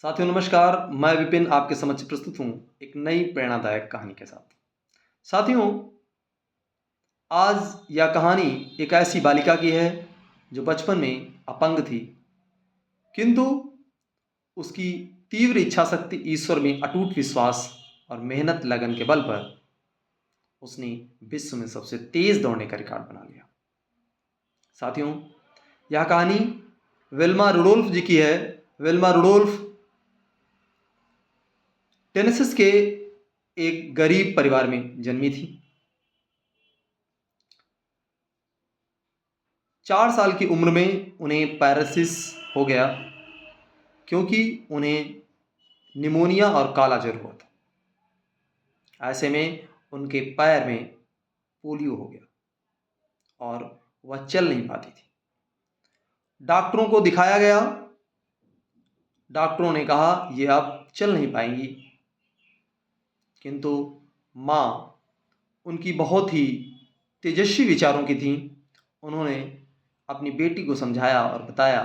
साथियों नमस्कार, मैं विपिन आपके समक्ष प्रस्तुत हूँ एक नई प्रेरणादायक कहानी के साथ। साथियों, आज यह कहानी एक ऐसी बालिका की है जो बचपन में अपंग थी, किंतु उसकी तीव्र इच्छा शक्ति, ईश्वर में अटूट विश्वास और मेहनत लगन के बल पर उसने विश्व में सबसे तेज दौड़ने का रिकॉर्ड बना लिया। साथियों, यह कहानी विल्मा रुडोल्फ जी की है। विल्मा रुडोल्फ टेनेसी के एक गरीब परिवार में जन्मी थी। 4 साल की उम्र में उन्हें पैरालिसिस हो गया, क्योंकि उन्हें निमोनिया और काला ज्वर हुआ था। ऐसे में उनके पैर में पोलियो हो गया और वह चल नहीं पाती थी। डॉक्टरों को दिखाया गया। डॉक्टरों ने कहा ये अब चल नहीं पाएंगी, किंतु माँ उनकी बहुत ही तेजस्वी विचारों की थी। उन्होंने अपनी बेटी को समझाया और बताया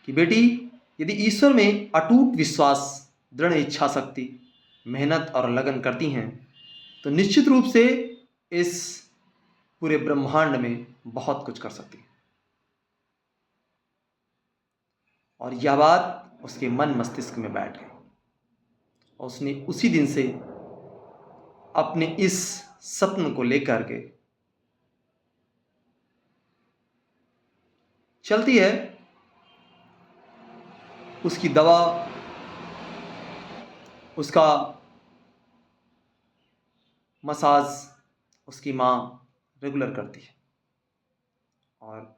कि बेटी, यदि ईश्वर में अटूट विश्वास, दृढ़ इच्छा शक्ति, मेहनत और लगन करती हैं तो निश्चित रूप से इस पूरे ब्रह्मांड में बहुत कुछ कर सकती हैं। और यह बात उसके मन मस्तिष्क में बैठ गई और उसने उसी दिन से अपने इस सपन को लेकर के चलती है। उसकी दवा, उसका मसाज उसकी माँ रेगुलर करती है और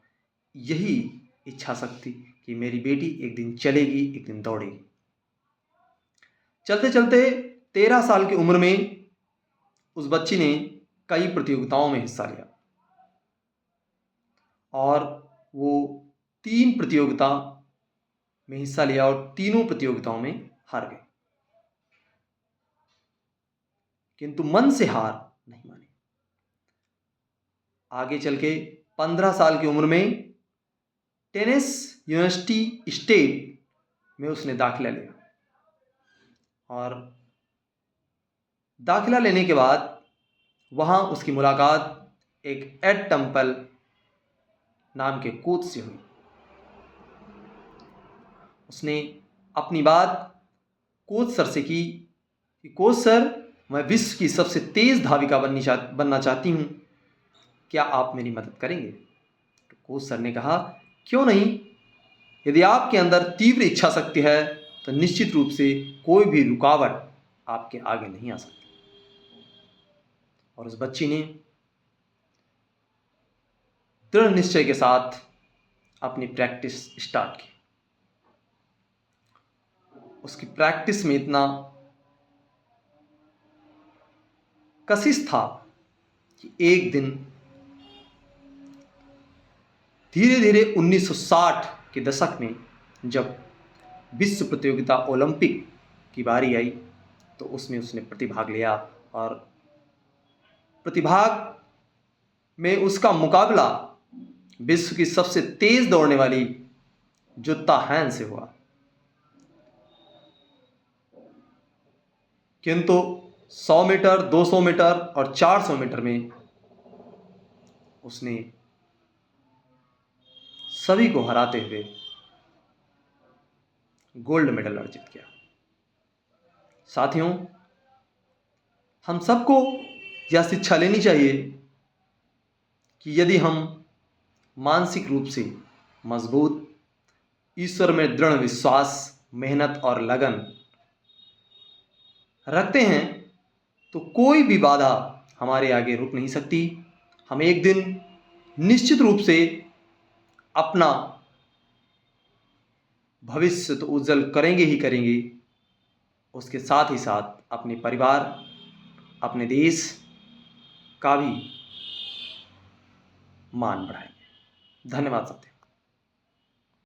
यही इच्छा शक्ति कि मेरी बेटी एक दिन चलेगी, एक दिन दौड़ेगी। चलते चलते 13 साल की उम्र में उस बच्ची ने कई प्रतियोगिताओं में हिस्सा लिया और वो 3 प्रतियोगिता में हिस्सा लिया और तीनों प्रतियोगिताओं में हार गई, किंतु मन से हार नहीं मानी। आगे चल के 15 साल की उम्र में टेनेसी यूनिवर्सिटी स्टेट में उसने दाखिला लिया और दाखिला लेने के बाद वहाँ उसकी मुलाकात एक एड टेम्पल नाम के कोच से हुई। उसने अपनी बात कोच सर से की कि कोच सर, मैं विश्व की सबसे तेज धाविका बनना चाहती हूँ, क्या आप मेरी मदद करेंगे? तो कोच सर ने कहा, क्यों नहीं, यदि आपके अंदर तीव्र इच्छा शक्ति है तो निश्चित रूप से कोई भी रुकावट आपके आगे नहीं आ सकती। और उस बच्ची ने दृढ़ निश्चय के साथ अपनी प्रैक्टिस स्टार्ट की। उसकी प्रैक्टिस में इतना कशिश था कि एक दिन धीरे धीरे 1960 के दशक में जब विश्व प्रतियोगिता ओलंपिक की बारी आई तो उसमें उसने प्रतिभाग लिया और प्रतिभाग में उसका मुकाबला विश्व की सबसे तेज दौड़ने वाली जुत्ता हैन से हुआ, किंतु 100 मीटर, 200 मीटर और 400 मीटर में उसने सभी को हराते हुए गोल्ड मेडल अर्जित किया। साथियों, हम सबको यह शिक्षा लेनी चाहिए कि यदि हम मानसिक रूप से मजबूत, ईश्वर में दृढ़ विश्वास, मेहनत और लगन रखते हैं तो कोई भी बाधा हमारे आगे रुक नहीं सकती। हम एक दिन निश्चित रूप से अपना भविष्य तो उज्जवल करेंगे ही करेंगे, उसके साथ ही साथ अपने परिवार, अपने देश का भी मान बढ़ाएंगे। धन्यवाद साथियों।